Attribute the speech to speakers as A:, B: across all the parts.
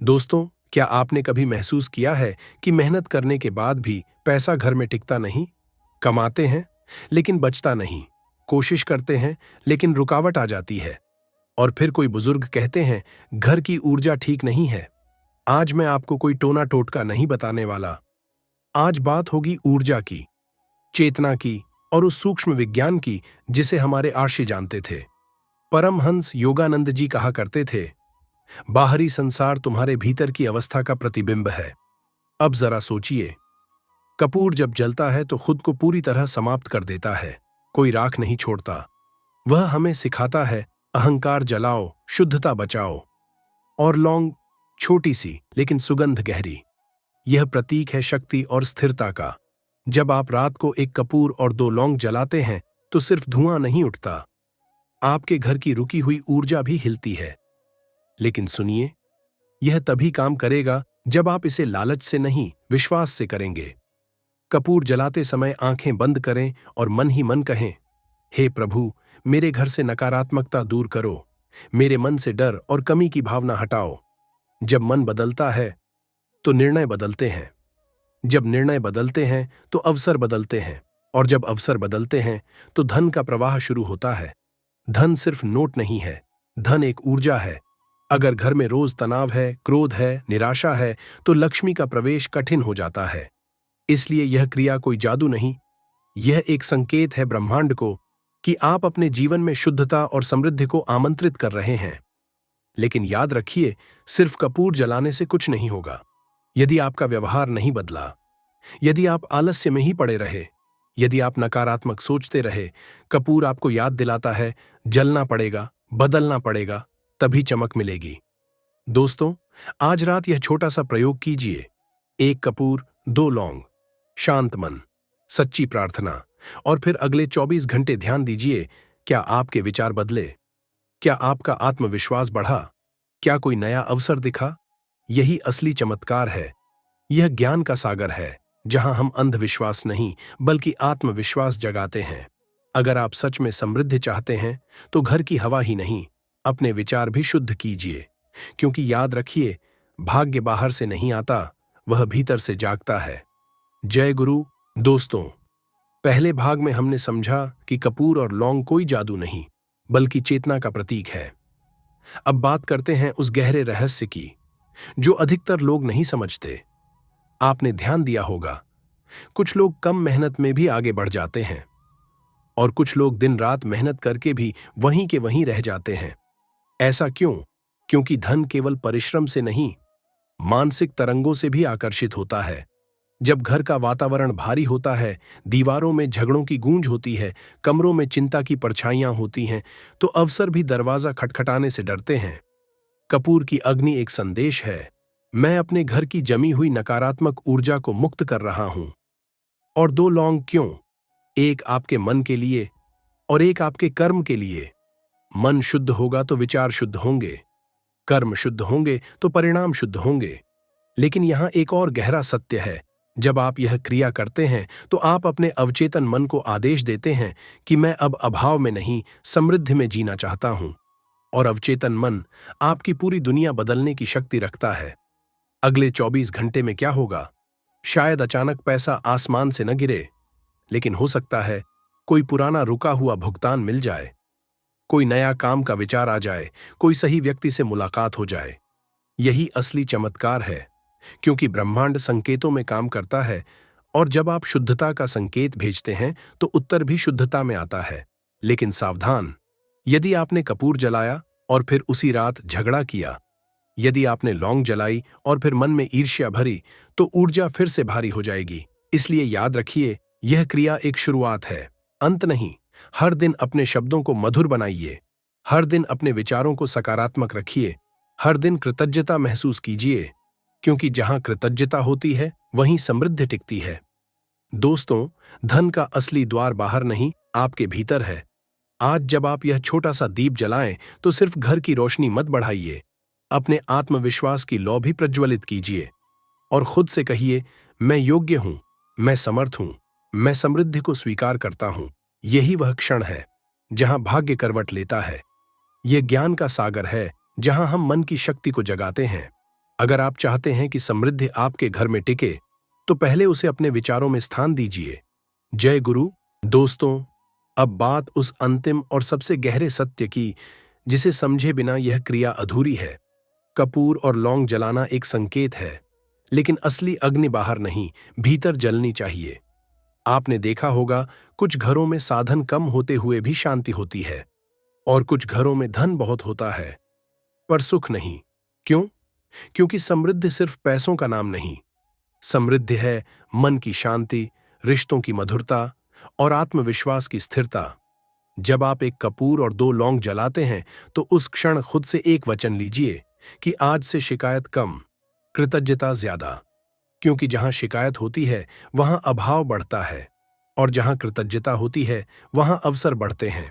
A: दोस्तों, क्या आपने कभी महसूस किया है कि मेहनत करने के बाद भी पैसा घर में टिकता नहीं? कमाते हैं, लेकिन बचता नहीं। कोशिश करते हैं, लेकिन रुकावट आ जाती है। और फिर कोई बुजुर्ग कहते हैं, घर की ऊर्जा ठीक नहीं है। आज मैं आपको कोई टोना टोटका नहीं बताने वाला। आज बात होगी ऊर्जा की, चेतना की और उस सूक्ष्म विज्ञान की जिसे हमारे आर्षि जानते थे। परमहंस योगानंद जी कहा करते थे, बाहरी संसार तुम्हारे भीतर की अवस्था का प्रतिबिंब है। अब जरा सोचिए, कपूर जब जलता है तो खुद को पूरी तरह समाप्त कर देता है, कोई राख नहीं छोड़ता। वह हमें सिखाता है, अहंकार जलाओ, शुद्धता बचाओ। और लौंग, छोटी सी लेकिन सुगंध गहरी, यह प्रतीक है शक्ति और स्थिरता का। जब आप रात को एक कपूर और 2 लौंग जलाते हैं तो सिर्फ धुआं नहीं उठता, आपके घर की रुकी हुई ऊर्जा भी हिलती है। लेकिन सुनिए, यह तभी काम करेगा जब आप इसे लालच से नहीं, विश्वास से करेंगे। कपूर जलाते समय आंखें बंद करें और मन ही मन कहें, हे प्रभु, मेरे घर से नकारात्मकता दूर करो, मेरे मन से डर और कमी की भावना हटाओ। जब मन बदलता है तो निर्णय बदलते हैं, जब निर्णय बदलते हैं तो अवसर बदलते हैं, और जब अवसर बदलते हैं तो धन का प्रवाह शुरू होता है। धन सिर्फ नोट नहीं है, धन एक ऊर्जा है। अगर घर में रोज तनाव है, क्रोध है, निराशा है, तो लक्ष्मी का प्रवेश कठिन हो जाता है। इसलिए यह क्रिया कोई जादू नहीं, यह एक संकेत है ब्रह्मांड को कि आप अपने जीवन में शुद्धता और समृद्धि को आमंत्रित कर रहे हैं। लेकिन याद रखिए, सिर्फ कपूर जलाने से कुछ नहीं होगा। यदि आपका व्यवहार नहीं बदला, यदि आप आलस्य में ही पड़े रहे, यदि आप नकारात्मक सोचते रहे, कपूर आपको याद दिलाता है, जलना पड़ेगा, बदलना पड़ेगा, तभी चमक मिलेगी। दोस्तों, आज रात यह छोटा सा प्रयोग कीजिए। 1 कपूर, 2 लौंग, शांत मन, सच्ची प्रार्थना, और फिर अगले 24 घंटे ध्यान दीजिए। क्या आपके विचार बदले? क्या आपका आत्मविश्वास बढ़ा? क्या कोई नया अवसर दिखा? यही असली चमत्कार है। यह ज्ञान का सागर है, जहां हम अंधविश्वास नहीं बल्कि आत्मविश्वास जगाते हैं। अगर आप सच में समृद्धि चाहते हैं तो घर की हवा ही नहीं, अपने विचार भी शुद्ध कीजिए। क्योंकि याद रखिए, भाग्य बाहर से नहीं आता, वह भीतर से जागता है। जय गुरु। दोस्तों, पहले भाग में हमने समझा कि कपूर और लौंग कोई जादू नहीं बल्कि चेतना का प्रतीक है। अब बात करते हैं उस गहरे रहस्य की जो अधिकतर लोग नहीं समझते। आपने ध्यान दिया होगा, कुछ लोग कम मेहनत में भी आगे बढ़ जाते हैं और कुछ लोग दिन रात मेहनत करके भी वहीं के वहीं रह जाते हैं। ऐसा क्यों? क्योंकि धन केवल परिश्रम से नहीं, मानसिक तरंगों से भी आकर्षित होता है। जब घर का वातावरण भारी होता है, दीवारों में झगड़ों की गूंज होती है, कमरों में चिंता की परछाइयां होती हैं, तो अवसर भी दरवाजा खटखटाने से डरते हैं। कपूर की अग्नि एक संदेश है, मैं अपने घर की जमी हुई नकारात्मक ऊर्जा को मुक्त कर रहा हूं। और 2 लौंग क्यों? एक आपके मन के लिए और एक आपके कर्म के लिए। मन शुद्ध होगा तो विचार शुद्ध होंगे, कर्म शुद्ध होंगे तो परिणाम शुद्ध होंगे। लेकिन यहां एक और गहरा सत्य है, जब आप यह क्रिया करते हैं तो आप अपने अवचेतन मन को आदेश देते हैं कि मैं अब अभाव में नहीं, समृद्धि में जीना चाहता हूं। और अवचेतन मन आपकी पूरी दुनिया बदलने की शक्ति रखता है। अगले 24 घंटे में क्या होगा? शायद अचानक पैसा आसमान से न गिरे, लेकिन हो सकता है कोई पुराना रुका हुआ भुगतान मिल जाए, कोई नया काम का विचार आ जाए, कोई सही व्यक्ति से मुलाकात हो जाए। यही असली चमत्कार है, क्योंकि ब्रह्मांड संकेतों में काम करता है, और जब आप शुद्धता का संकेत भेजते हैं तो उत्तर भी शुद्धता में आता है। लेकिन सावधान, यदि आपने कपूर जलाया और फिर उसी रात झगड़ा किया, यदि आपने लौंग जलाई और फिर मन में ईर्ष्या भरी, तो ऊर्जा फिर से भारी हो जाएगी। इसलिए याद रखिए, यह क्रिया एक शुरुआत है, अंत नहीं। हर दिन अपने शब्दों को मधुर बनाइए, हर दिन अपने विचारों को सकारात्मक रखिए, हर दिन कृतज्ञता महसूस कीजिए, क्योंकि जहां कृतज्ञता होती है वहीं समृद्धि टिकती है। दोस्तों, धन का असली द्वार बाहर नहीं, आपके भीतर है। आज जब आप यह छोटा सा दीप जलाएं तो सिर्फ घर की रोशनी मत बढ़ाइए, अपने आत्मविश्वास की लौ भी प्रज्वलित कीजिए और खुद से कहिए, मैं योग्य हूं, मैं समर्थ हूं, मैं समृद्धि को स्वीकार करता हूं। यही वह क्षण है जहां भाग्य करवट लेता है। यह ज्ञान का सागर है, जहां हम मन की शक्ति को जगाते हैं। अगर आप चाहते हैं कि समृद्धि आपके घर में टिके, तो पहले उसे अपने विचारों में स्थान दीजिए। जय गुरु। दोस्तों, अब बात उस अंतिम और सबसे गहरे सत्य की, जिसे समझे बिना यह क्रिया अधूरी है। कपूर और लौंग जलाना एक संकेत है, लेकिन असली अग्नि बाहर नहीं, भीतर जलनी चाहिए। आपने देखा होगा, कुछ घरों में साधन कम होते हुए भी शांति होती है, और कुछ घरों में धन बहुत होता है पर सुख नहीं। क्यों? क्योंकि समृद्धि सिर्फ पैसों का नाम नहीं। समृद्धि है मन की शांति, रिश्तों की मधुरता और आत्मविश्वास की स्थिरता। जब आप एक कपूर और 2 लौंग जलाते हैं, तो उस क्षण खुद से एक वचन लीजिए कि आज से शिकायत कम, कृतज्ञता ज्यादा। क्योंकि जहां शिकायत होती है, वहां अभाव बढ़ता है, और जहां कृतज्ञता होती है, वहां अवसर बढ़ते हैं।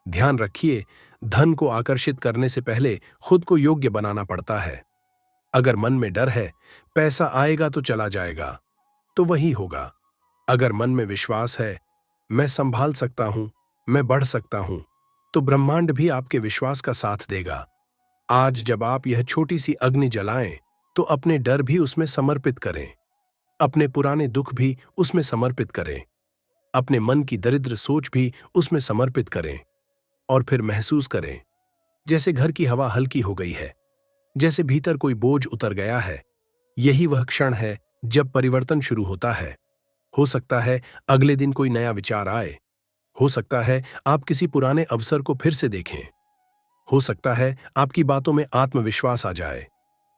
A: ध्यान रखिए, धन को आकर्षित करने से पहले खुद को योग्य बनाना पड़ता है। अगर मन में डर है, पैसा आएगा तो चला जाएगा, तो वही होगा। अगर मन में विश्वास है, मैं संभाल सकता हूं, मैं बढ़ सकता हूं, तो ब्रह्मांड भी आपके विश्वास का साथ देगा। आज जब आप यह छोटी सी अग्नि जलाएं, तो अपने डर भी उसमें समर्पित करें, अपने पुराने दुख भी उसमें समर्पित करें, अपने मन की दरिद्र सोच भी उसमें समर्पित करें, और फिर महसूस करें जैसे घर की हवा हल्की हो गई है, जैसे भीतर कोई बोझ उतर गया है। यही वह क्षण है जब परिवर्तन शुरू होता है। हो सकता है अगले दिन कोई नया विचार आए, हो सकता है आप किसी पुराने अवसर को फिर से देखें, हो सकता है आपकी बातों में आत्मविश्वास आ जाए,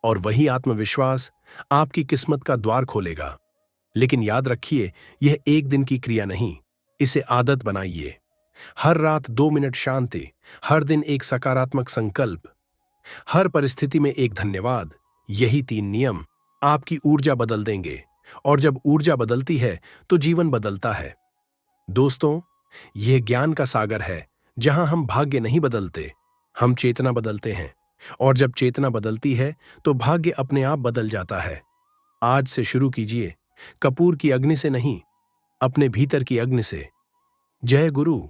A: और वही आत्मविश्वास आपकी किस्मत का द्वार खोलेगा। लेकिन याद रखिए, यह एक दिन की क्रिया नहीं, इसे आदत बनाइए। हर रात 2 मिनट शांति, हर दिन एक सकारात्मक संकल्प, हर परिस्थिति में एक धन्यवाद। यही 3 नियम आपकी ऊर्जा बदल देंगे, और जब ऊर्जा बदलती है तो जीवन बदलता है। दोस्तों, यह ज्ञान का सागर है, जहां हम भाग्य नहीं बदलते, हम चेतना बदलते हैं, और जब चेतना बदलती है तो भाग्य अपने आप बदल जाता है। आज से शुरू कीजिए, कपूर की अग्नि से नहीं, अपने भीतर की अग्नि से। जय गुरु।